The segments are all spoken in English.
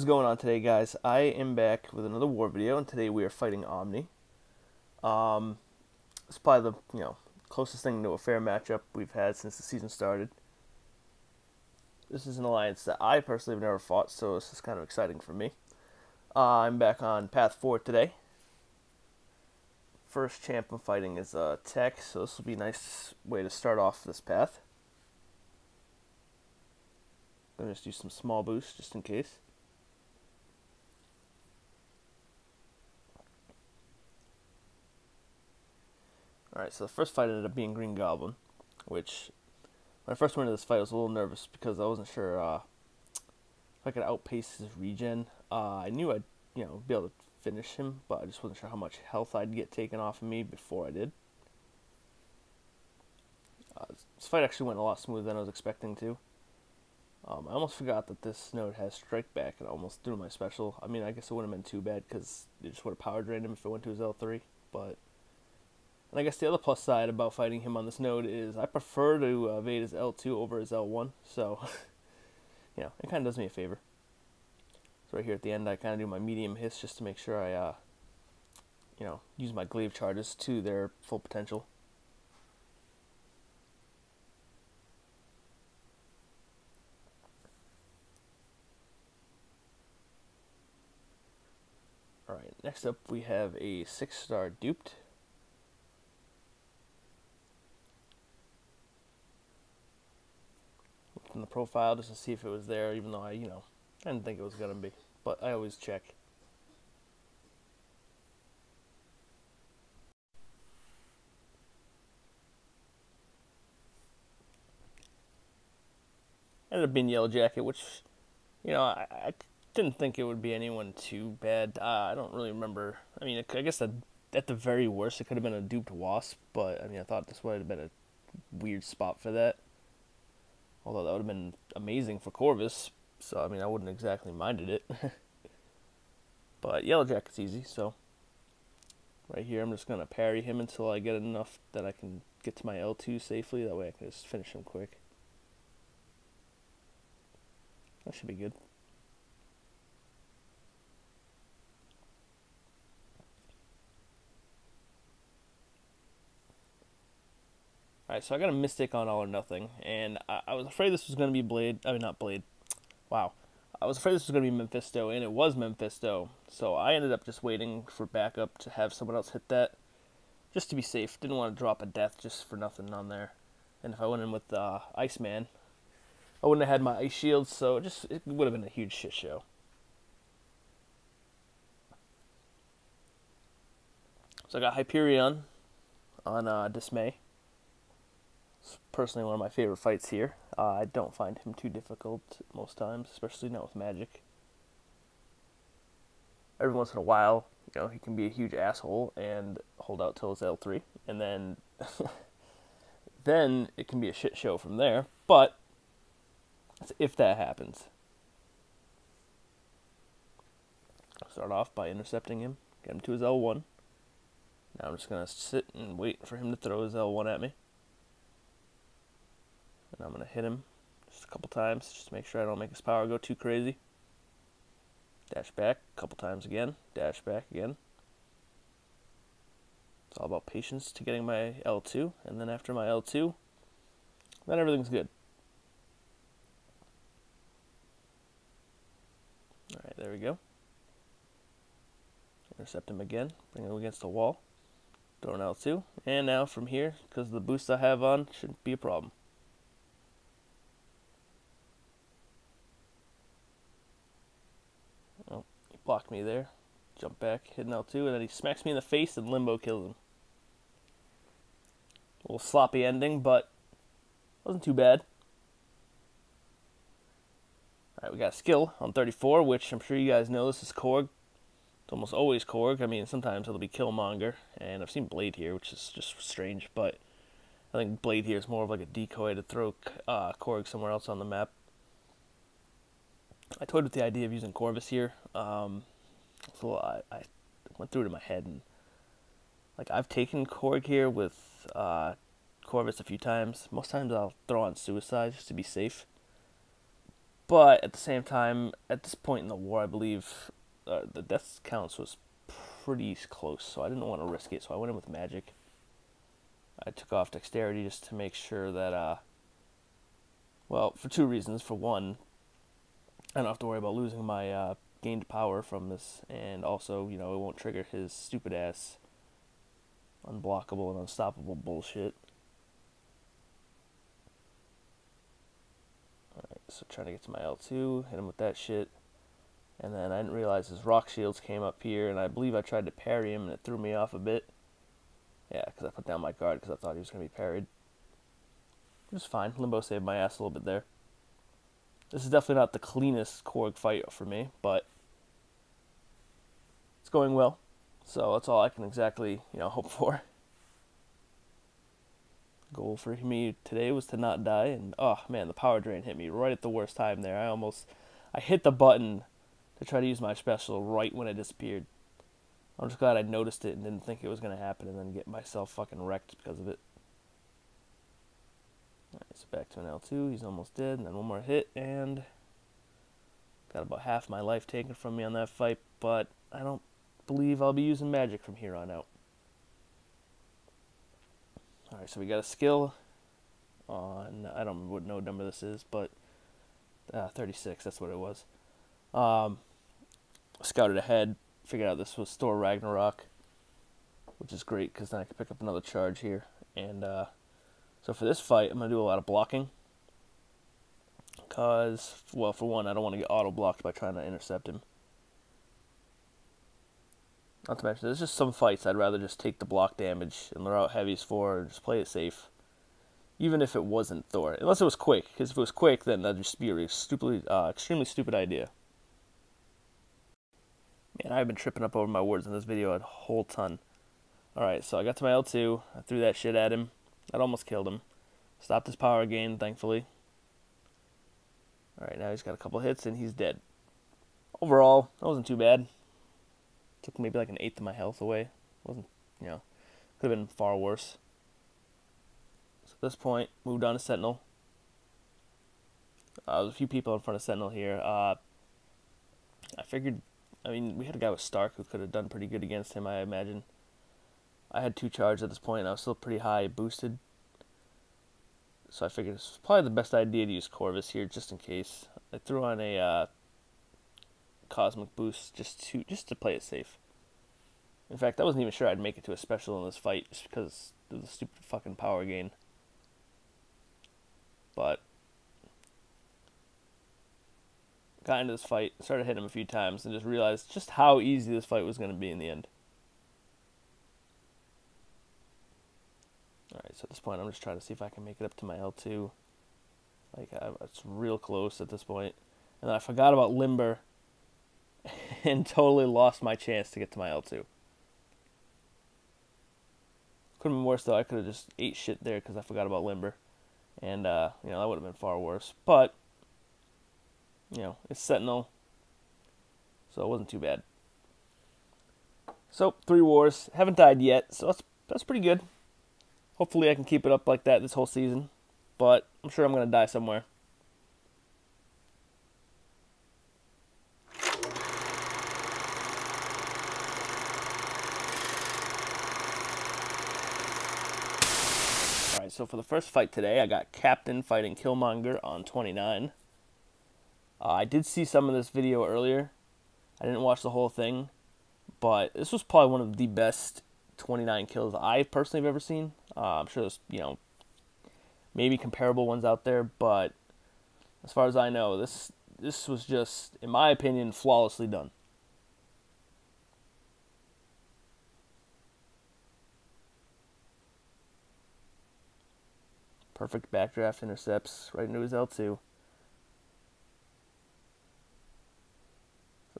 going on today, guys? I am back with another war video, and today we are fighting ÖMNÜ. It's probably the closest thing to a fair matchup we've had since the season started. This is an alliance that I personally have never fought, so this is kind of exciting for me. I'm back on Path 4 today. First champ I'm fighting is Tech, so this will be a nice way to start off this path. I'm going to just do some small boosts just in case. Alright, so the first fight ended up being Green Goblin, which when I first went into this fight I was a little nervous because I wasn't sure if I could outpace his regen. I knew I'd be able to finish him, but I just wasn't sure how much health I'd get taken off of me before I did. This fight actually went a lot smoother than I was expecting to. I almost forgot that this node has strike back and I almost threw my special. I mean, I guess it wouldn't have been too bad because it just would have power drained him if it went to his L3, but... And I guess the other plus side about fighting him on this node is I prefer to evade his L2 over his L1, so, it kind of does me a favor. So right here at the end, I kind of do my medium hiss just to make sure I, use my glaive charges to their full potential. Alright, next up we have a 6-star duped. From the profile just to see if it was there, even though I didn't think it was going to be, but I always check. Ended up being Yellow Jacket, which, I didn't think it would be anyone too bad. I don't really remember. I mean, I guess that at the very worst, it could have been a duped Wasp, but, I mean, I thought this would have been a weird spot for that. Although that would have been amazing for Corvus, so, I mean, I wouldn't exactly minded it. But Yellow Jacket's easy, so right here I'm just going to parry him until I get enough that I can get to my L2 safely. That way I can just finish him quick. That should be good. Alright, so I got a Mystic on All or Nothing, and I was afraid this was going to be Blade. I mean, not Blade. Wow. I was afraid this was going to be Mephisto, and it was Mephisto. So I ended up just waiting for backup to have someone else hit that, just to be safe. Didn't want to drop a death just for nothing on there. And if I went in with Iceman, I wouldn't have had my Ice Shield, so it would have been a huge shit show. So I got Hyperion on Dismay. It's personally one of my favorite fights here. I don't find him too difficult most times, especially not with magic. Every once in a while, he can be a huge asshole and hold out till his L3, and then then it can be a shit show from there, but if that happens. I'll start off by intercepting him, get him to his L1. Now I'm just going to sit and wait for him to throw his L1 at me. And I'm going to hit him just a couple times, just to make sure I don't make his power go too crazy. Dash back a couple times again, dash back again. It's all about patience to getting my L2, and then after my L2, then everything's good. Alright, there we go. Intercept him again, bring him against the wall, throw an L2, and now from here, because of the boost I have on, shouldn't be a problem. Oh, he blocked me there. Jump back, hit an L2, and then he smacks me in the face and Limbo kills him. A little sloppy ending, but wasn't too bad. Alright, we got a skill on 34, which I'm sure you guys know this is Korg. It's almost always Korg. I mean, sometimes it'll be Killmonger, and I've seen Blade here, which is just strange, but I think Blade here is more of like a decoy to throw Korg somewhere else on the map. I toyed with the idea of using Corvus here, so I went through it in my head, and like I've taken Korg here with Corvus a few times. Most times I'll throw on Suicide just to be safe. But at the same time, at this point in the war, I believe the death counts was pretty close, so I didn't want to risk it, so I went in with magic. I took off dexterity just to make sure that, well, for two reasons. For one, I don't have to worry about losing my gained power from this, and also, it won't trigger his stupid ass unblockable and unstoppable bullshit. Alright, so trying to get to my L2, hit him with that shit. And then I didn't realize his rock shields came up here, and I believe I tried to parry him, and it threw me off a bit. Yeah, because I put down my guard because I thought he was going to be parried. It was fine. Limbo saved my ass a little bit there. This is definitely not the cleanest Korg fight for me, but it's going well. So that's all I can exactly, hope for. Goal for me today was to not die, and oh man, the power drain hit me right at the worst time there. I hit the button to try to use my special right when it disappeared. I'm just glad I noticed it and didn't think it was going to happen and then get myself fucking wrecked because of it. Alright, so back to an L2. He's almost dead, and then one more hit, and got about half my life taken from me on that fight, but I don't believe I'll be using magic from here on out. Alright, so we got a skill on, I don't remember what node number this is, but 36, that's what it was. Scouted ahead, figured out this was Thor Ragnarok, which is great because then I can pick up another charge here. And so for this fight, I'm going to do a lot of blocking. Because, well, for one, I don't want to get auto-blocked by trying to intercept him. Not to mention, there's just some fights I'd rather just take the block damage and lure out heavies for and just play it safe. Even if it wasn't Thor. Unless it was Quake. Because if it was Quake, then that'd just be a really extremely stupid idea. Man, I've been tripping up over my words in this video a whole ton. Alright, so I got to my L2. I threw that shit at him. That almost killed him. Stopped his power gain, thankfully. Alright, now he's got a couple hits and he's dead. Overall, that wasn't too bad. Took maybe like an eighth of my health away. Wasn't, could have been far worse. So at this point, moved on to Sentinel. There's a few people in front of Sentinel here. I figured, we had a guy with Stark who could have done pretty good against him, I imagine. I had 2 charges at this point, and I was still pretty high boosted. So I figured it's probably the best idea to use Corvus here, just in case. I threw on a Cosmic Boost just to play it safe. In fact, I wasn't even sure I'd make it to a special in this fight, just because of the stupid fucking power gain. But got into this fight, started hitting him a few times, and just realized just how easy this fight was going to be in the end. Alright, so at this point, I'm just trying to see if I can make it up to my L2. It's real close at this point. And then I forgot about Limber and totally lost my chance to get to my L2. Could have been worse, though. I could have just ate shit there because I forgot about Limber. And, that would have been far worse. But, it's Sentinel, so it wasn't too bad. So, 3 wars. Haven't died yet, so that's pretty good. Hopefully I can keep it up like that this whole season, but I'm sure I'm going to die somewhere. Alright, so for the first fight today, I got Captain fighting Killmonger on 29. I did see some of this video earlier. I didn't watch the whole thing, but this was probably one of the best 29 kills I personally have ever seen. I'm sure there's, maybe comparable ones out there, but as far as I know, this was just, in my opinion, flawlessly done. Perfect backdraft intercepts right into his L2.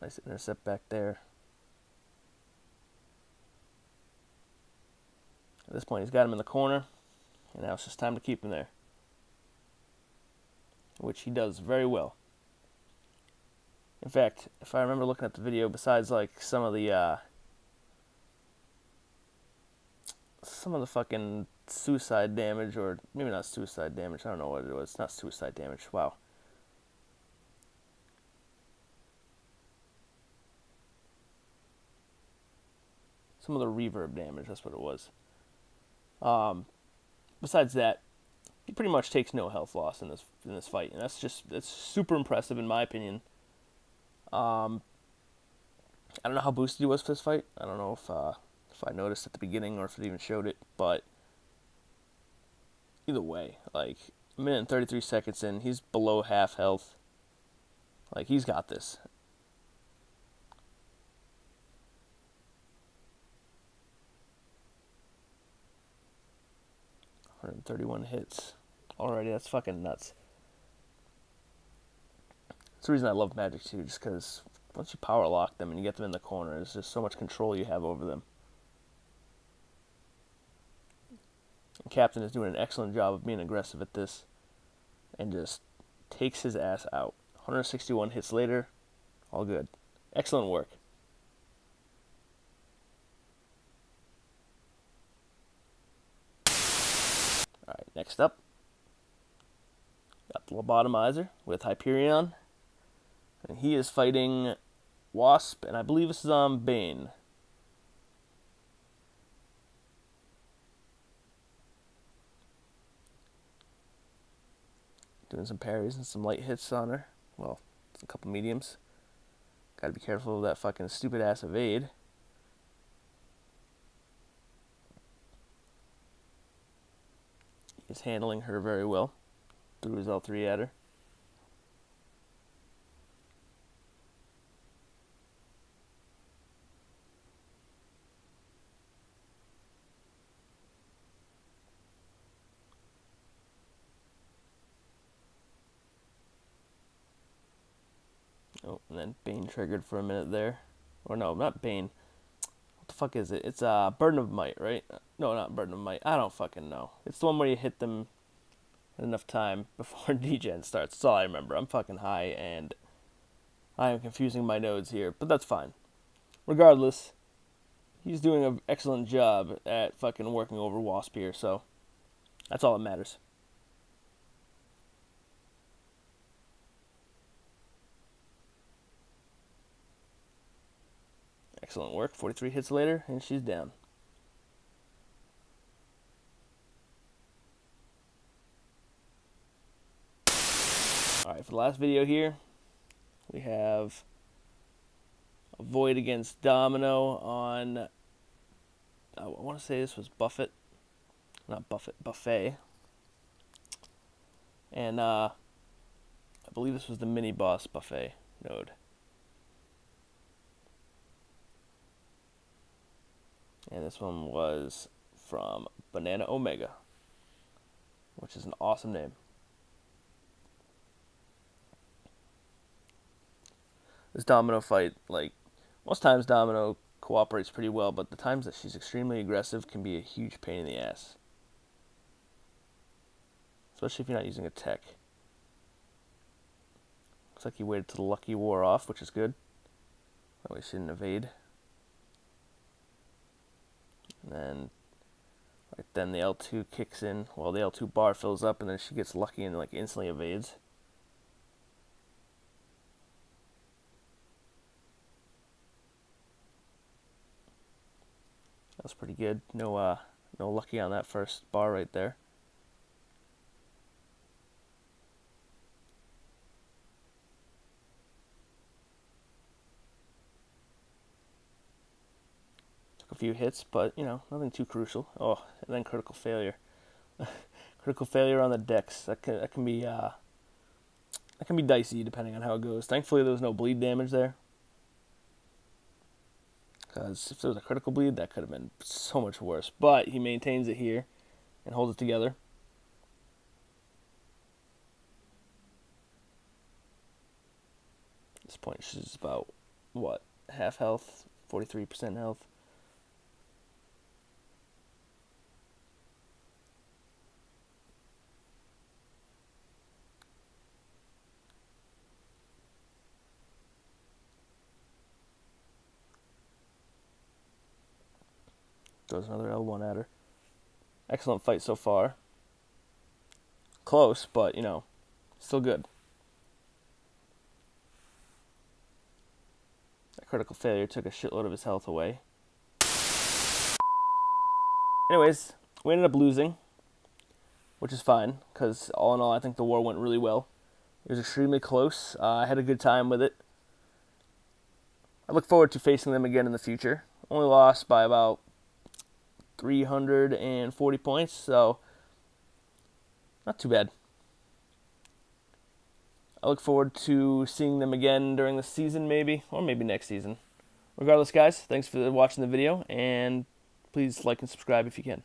Nice intercept back there. At this point, he's got him in the corner, and now it's just time to keep him there, which he does very well. In fact, if I remember looking at the video, besides like some of the fucking suicide damage, or maybe not suicide damage, I don't know what it was. It's not suicide damage. Wow. Some of the reverb damage, that's what it was. Besides that, he pretty much takes no health loss in this fight, and that's super impressive in my opinion. I don't know how boosted he was for this fight. I don't know if I noticed at the beginning or if it even showed it, but either way, like, a minute and 33 seconds in, he's below half health. Like, he's got this. $131 hits. Alrighty, that's fucking nuts. That's the reason I love Magic too, just because once you power lock them and you get them in the corner, there's just so much control you have over them. And Captain is doing an excellent job of being aggressive at this and just takes his ass out. 161 hits later, all good. Excellent work. Alright, next up, got the Lobotomizer with Hyperion. And he is fighting Wasp, and I believe this is on Bane. Doing some parries and some light hits on her. Well, a couple mediums. Gotta be careful of that fucking stupid ass evade. He's handling her very well. Threw his L3 at her. Oh, and then Bane triggered for a minute there. Or no, not Bane. What the fuck is it? It's Burden of Might, right? No, not Burden of Might. I don't fucking know. It's the one where you hit them enough time before D-Gen starts. That's all I remember. I'm fucking high, and I am confusing my nodes here, but that's fine. Regardless, he's doing an excellent job at fucking working over Wasp here, so that's all that matters. Excellent work. 43 hits later, and she's down. Alright, for the last video here, we have a Void against Domino on, I want to say this was Buffett. Not Buffett, Buffet. And I believe this was the mini-boss Buffet node. And this one was from Banana Omega, which is an awesome name. This Domino fight, like, most times Domino cooperates pretty well, but the times that she's extremely aggressive can be a huge pain in the ass. Especially if you're not using a tech. Looks like he waited till the Lucky wore off, which is good. That way she didn't evade. And then, like, then the L2 kicks in. Well, the L2 bar fills up, and then she gets lucky and, like, instantly evades. That was pretty good. No lucky on that first bar right there. A few hits, but, you know, nothing too crucial. Oh, and then critical failure. Critical failure on the decks. That can be dicey depending on how it goes. Thankfully, there was no bleed damage there. Because if there was a critical bleed, that could have been so much worse. But he maintains it here and holds it together. At this point, she's about, what, half health, 43% health. Throws another L1 at her. Excellent fight so far. Close, but, you know, still good. That critical failure took a shitload of his health away. Anyways, we ended up losing, which is fine, because all in all, I think the war went really well. It was extremely close. I had a good time with it. I look forward to facing them again in the future. Only lost by about 340 points, so not too bad. I look forward to seeing them again during the season, maybe, or maybe next season. Regardless, guys, thanks for watching the video, and please like and subscribe if you can.